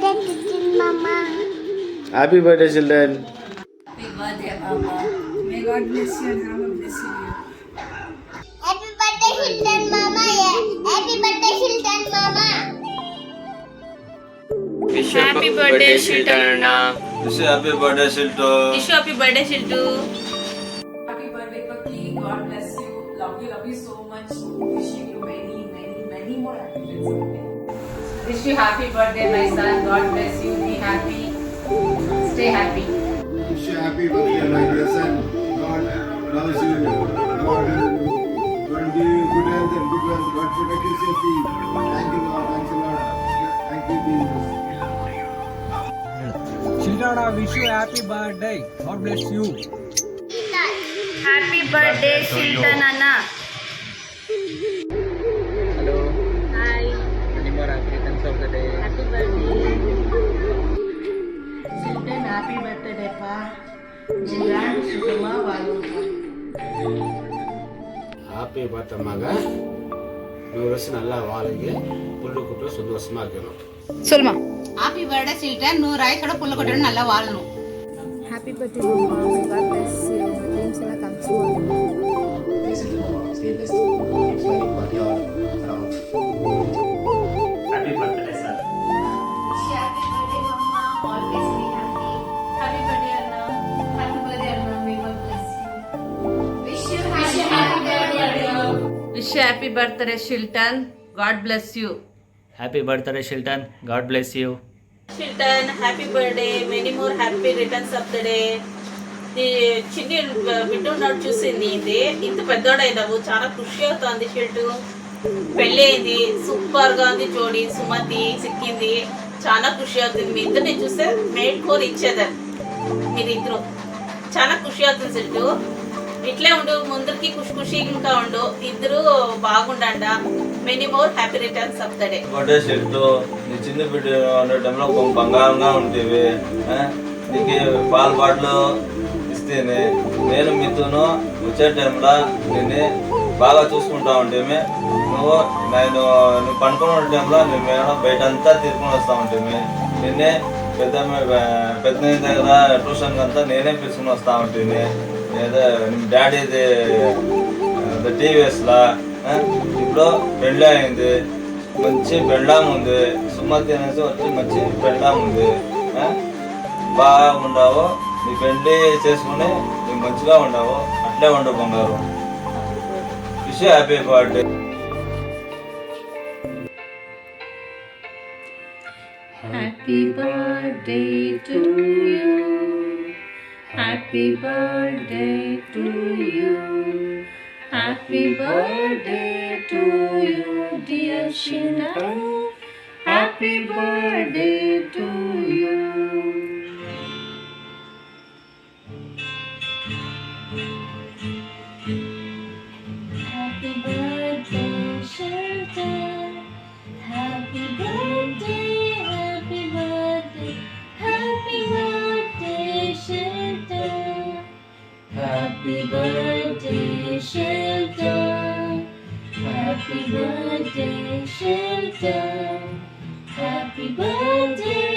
Mama. Happy birthday, children. Happy birthday, Mama. May God bless you and have a blessing you. Happy birthday, Hilton Mama. Yeah. Happy birthday, Hilton Mama. Wish you happy birthday, Shilton. Wish you happy birthday, Shilto. Wish you happy birthday, Shiltu. Happy birthday, Paki. God bless you. Love you so much. Wishing you many more happy birthdays. Wish you happy birthday, my son. God bless you. Be happy. Stay happy. Wish you happy birthday, my dear son. God loves you. God give you good health and good wealth. God protect you safely. Thank you, Lord. Thanks a lot. Thank you, Jesus. Children, I wish you happy birthday. God bless you. Happy birthday, Shilton Anna. Hello. Hi. Many more happy returns of the day. Happy birthday. Children, happy birthday, Pa. Children, Sukuma, Valuka. Happy birthday, Maga. నువ్వు వచ్చిన நல்லா வாழைங்க புல்லு good சந்தோஷமா இருக்கணும். சொல்லுமா. Happy birthday, children. No rice or pull cotton, Nalla Valno. Happy birthday, Mama. May God bless you. Dreams will come true. Stay blessed. Keep smiling for your around. Happy birthday, sir. Wish you happy birthday, Mama. Always be happy. Happy birthday, Anna. Happy birthday, Anna. May God bless you. Wish you happy birthday. Wish you happy birthday, Shilton. God bless you. Happy birthday, Shilton. God bless you. Shilton, happy birthday. Many more happy returns of the day. చిన్ని బిడ్డ ఉన్నాడు చూసింది ఇది ఇంత పెద్దోడైనావు చాలా ఖుషి అవుతుంది షిల్టు పెళ్ళి అయింది సూపర్ గా ఉంది జోడి సుమతి సిక్కింది చాలా ఖుషి అవుతుంది మీ ఇద్దరిని చూస్తే మేడ్ కోర్ ఇచ్చేదాన్ని మీరిద్దరు చాలా ఖుషి అవుతుంది షిల్టు ఇట్లే ఉండు ముందరికి ఖుషి ఇంకా ఉండు ఇద్దరు బాగుండండ many more happy returns of the day birthday షిల్టు నీ చిన్న బిడ్డ ఉండే టైంలో బంగారంగా ఉండేవి నీకు పాల బాటలు ఇస్తేనే నేను మీతోను వచ్చే టైంలో నిన్ను బాగా చూసుకుంటా ఉంటేమి నువ్వు పండుకున్న టైంలో నేను మేడం బయట అంతా తీసుకుని వస్తూ ఉంటేమి నిన్నే పెద్ద దగ్గర ట్యూషన్ అంతా నేనే పిలుచుకుని వస్తూ ఉంటుంది ఏదో డాడీది టీవీఎస్లా ఇప్పుడు పెళ్ళి అయింది మంచి బెండాం ఉంది సుమతి అనేసి వచ్చి మంచి బెండాం ఉంది బాగా ఉండవు నీ పెళ్ళి చేసుకుని నీకు మంచిగా ఉండవు అట్లే ఉండవు బంగారు wish happy birthday Happy birthday to you. Happy birthday to you. Happy birthday to you, dear Shilton. Happy birthday to you. Happy birthday, Shilton. Happy birthday, happy birthday, happy birthday, Shilton. Happy birthday, Shilton. Happy birthday, Shilton. Happy birthday,